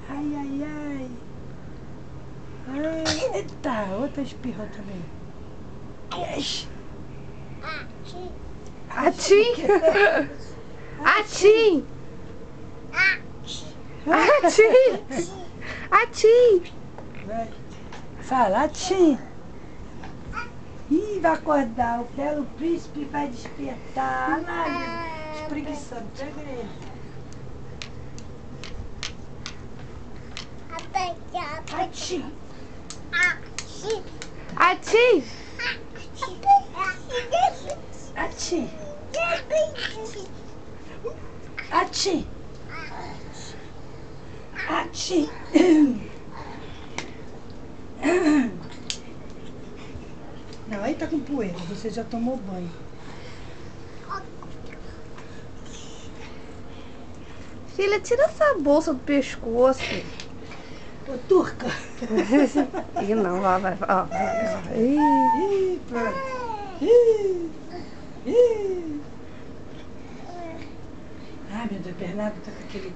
Ai, ai, ai. Ai, eita, outra espirrou também. Yes. Atim! Atim! Atim! Atim! Vai. Fala, Atim. Ih, vai acordar. O belo príncipe vai despertar. Anália, espreguiçando. Pega ele. Atim. Atim! Atim. Atim. Atim. Não, aí tá com poeira. Você já tomou banho. Filha, tira essa bolsa do pescoço. Ô, turca. Ih, não, vai. Ó. Ih, pronto. Ih. Ih. Ai, meu Deus, Bernardo tá com aquele...